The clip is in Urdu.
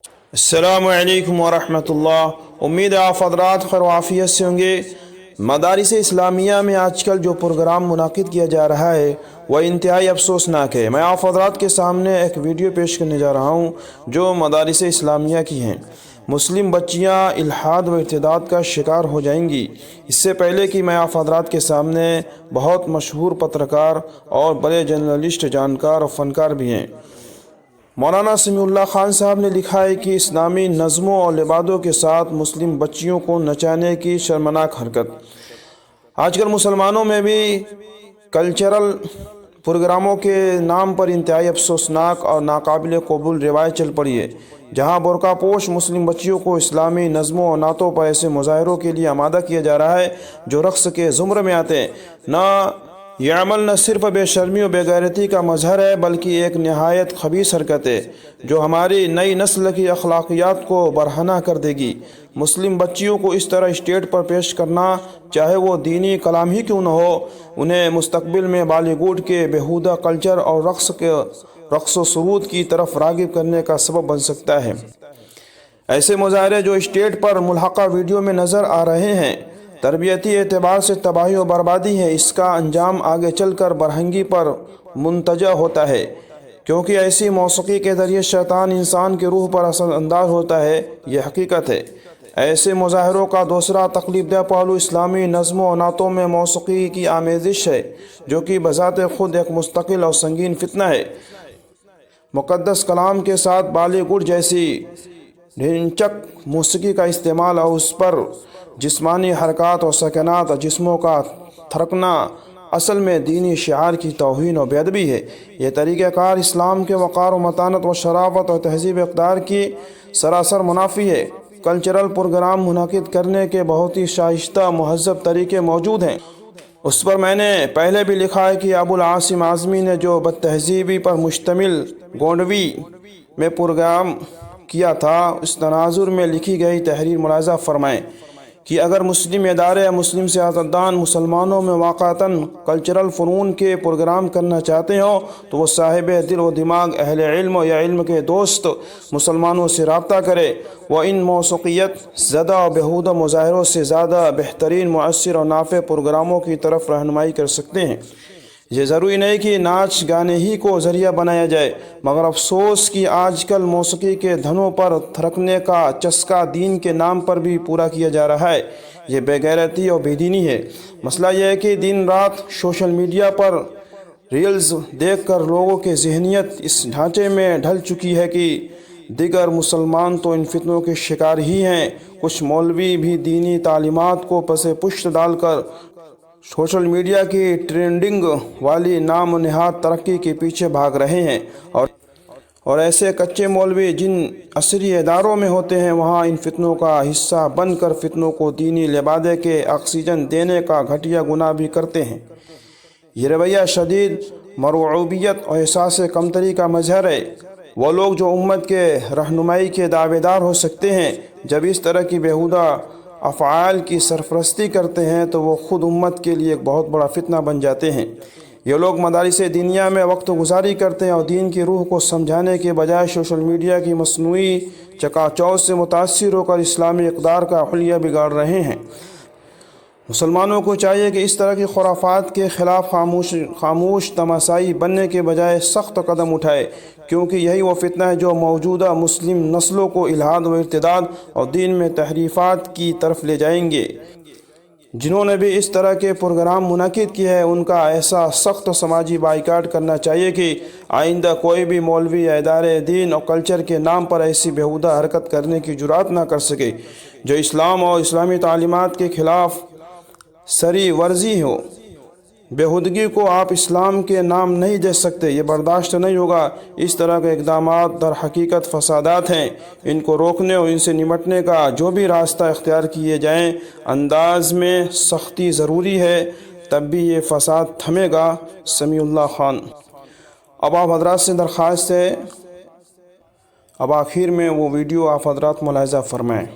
السلام علیکم ورحمۃ اللہ۔ امید ہے آپ حضرات خیر و عافیت سے ہوں گے۔ مدارس اسلامیہ میں آج کل جو پروگرام منعقد کیا جا رہا ہے وہ انتہائی افسوسناک ہے۔ میں آپ حضرات کے سامنے ایک ویڈیو پیش کرنے جا رہا ہوں جو مدارس اسلامیہ کی ہیں۔ مسلم بچیاں الحاد و ارتداد کا شکار ہو جائیں گی۔ اس سے پہلے کہ میں آپ حضرات کے سامنے بہت مشہور پترکار اور بڑے جرنلسٹ، جانکار اور فنکار بھی ہیں، مولانا سمیع اللہ خان صاحب نے لکھا ہے کہ اسلامی نظموں اور لبادوں کے ساتھ مسلم بچیوں کو نچانے کی شرمناک حرکت آج کل مسلمانوں میں بھی کلچرل پروگراموں کے نام پر انتہائی افسوسناک اور ناقابل قبول روایت چل پڑی ہے، جہاں برقع پوش مسلم بچیوں کو اسلامی نظموں اور نعتوں پر ایسے مظاہروں کے لیے آمادہ کیا جا رہا ہے جو رقص کے زمرے میں آتے ہیں۔ یہ عمل نہ صرف بے شرمی و بے غیرتی کا مظہر ہے بلکہ ایک نہایت خبیث حرکت ہے جو ہماری نئی نسل کی اخلاقیات کو برہنہ کر دے گی۔ مسلم بچیوں کو اس طرح اسٹیج پر پیش کرنا، چاہے وہ دینی کلام ہی کیوں نہ ہو، انہیں مستقبل میں بالی ووڈ کے بیہودہ کلچر اور رقص و سرود کی طرف راغب کرنے کا سبب بن سکتا ہے۔ ایسے مظاہرے جو اسٹیج پر ملحقہ ویڈیو میں نظر آ رہے ہیں تربیتی اعتبار سے تباہی و بربادی ہے۔ اس کا انجام آگے چل کر برہنگی پر منتج ہوتا ہے، کیونکہ ایسی موسیقی کے ذریعے شیطان انسان کے روح پر اثر انداز ہوتا ہے۔ یہ حقیقت ہے۔ ایسے مظاہروں کا دوسرا تکلیف دہ پہلو اسلامی نظموں و نعتوں میں موسیقی کی آمیزش ہے، جو کہ بذات خود ایک مستقل اور سنگین فتنہ ہے۔ مقدس کلام کے ساتھ بالی ووڈ جیسی ڈھنچک موسیقی کا استعمال اور اس پر جسمانی حرکات اور سکنات اور جسموں کا تھرکنا اصل میں دینی شعار کی توہین و بے ادبی ہے۔ یہ طریقہ کار اسلام کے وقار و متانت و شرافت اور تہذیب اقدار کی سراسر منافی ہے۔ کلچرل پروگرام منعقد کرنے کے بہت ہی شائستہ مہذب طریقے موجود ہیں۔ اس پر میں نے پہلے بھی لکھا ہے کہ ابو العاصم اعظمی نے جو بد تہذیبی پر مشتمل گونڈوی میں پروگرام کیا تھا، اس تناظر میں لکھی گئی تحریر ملاحظہ فرمائیں کہ اگر مسلم ادارے یا مسلم سیاستدان مسلمانوں میں واقعتاً کلچرل فنون کے پروگرام کرنا چاہتے ہوں تو وہ صاحب دل و دماغ اہل علم یا علم کے دوست مسلمانوں سے رابطہ کرے۔ وہ ان موسیقیت زدہ و بیہودہ مظاہروں سے زیادہ بہترین، مؤثر اور نافع پروگراموں کی طرف رہنمائی کر سکتے ہیں۔ یہ ضروری نہیں کہ ناچ گانے ہی کو ذریعہ بنایا جائے، مگر افسوس کہ آج کل موسیقی کے دھنوں پر تھرکنے کا چسکا دین کے نام پر بھی پورا کیا جا رہا ہے۔ یہ بے غیرتی اور بے دینی ہے۔ مسئلہ یہ ہے کہ دن رات سوشل میڈیا پر ریلز دیکھ کر لوگوں کی ذہنیت اس ڈھانچے میں ڈھل چکی ہے کہ دیگر مسلمان تو ان فتنوں کے شکار ہی ہیں۔ کچھ مولوی بھی دینی تعلیمات کو پس پشت ڈال کر سوشل میڈیا کی ٹرینڈنگ والی نام و نہاد ترقی کے پیچھے بھاگ رہے ہیں، اور ایسے کچے مولوی جن عصری اداروں میں ہوتے ہیں وہاں ان فتنوں کا حصہ بن کر فتنوں کو دینی لبادے کے آکسیجن دینے کا گھٹیا گناہ بھی کرتے ہیں۔ یہ رویہ شدید مرعوبیت اور احساس کمتری کا مظہر ہے۔ وہ لوگ جو امت کے رہنمائی کے دعوے دار ہو سکتے ہیں، جب اس طرح کی بیہودہ افعال کی سرپرستی کرتے ہیں تو وہ خود امت کے لیے ایک بہت بڑا فتنہ بن جاتے ہیں۔ یہ لوگ مدارس دینیہ میں وقت گزاری کرتے ہیں اور دین کی روح کو سمجھانے کے بجائے سوشل میڈیا کی مصنوعی چکا چوند سے متاثر ہو کر اسلامی اقدار کا حلیہ بگاڑ رہے ہیں۔ مسلمانوں کو چاہیے کہ اس طرح کی خرافات کے خلاف خاموش تماشائی بننے کے بجائے سخت قدم اٹھائے، کیونکہ یہی وہ فتنہ ہے جو موجودہ مسلم نسلوں کو الحاد و ارتداد اور دین میں تحریفات کی طرف لے جائیں گے۔ جنہوں نے بھی اس طرح کے پروگرام منعقد کیے ہیں ان کا ایسا سخت سماجی بائیکاٹ کرنا چاہیے کہ آئندہ کوئی بھی مولوی یا ادارے دین اور کلچر کے نام پر ایسی بیہودہ حرکت کرنے کی جرات نہ کر سکے جو اسلام اور اسلامی تعلیمات کے خلاف سری ورزی ہو۔ بیہودگی کو آپ اسلام کے نام نہیں دے سکتے، یہ برداشت نہیں ہوگا۔ اس طرح کے اقدامات در حقیقت فسادات ہیں۔ ان کو روکنے اور ان سے نمٹنے کا جو بھی راستہ اختیار کیے جائیں انداز میں سختی ضروری ہے، تب بھی یہ فساد تھمے گا۔ سمیع اللہ خان۔ اب آپ حضرات سے درخواست ہے، اب آخر میں وہ ویڈیو آپ حضرات ملاحظہ فرمائیں۔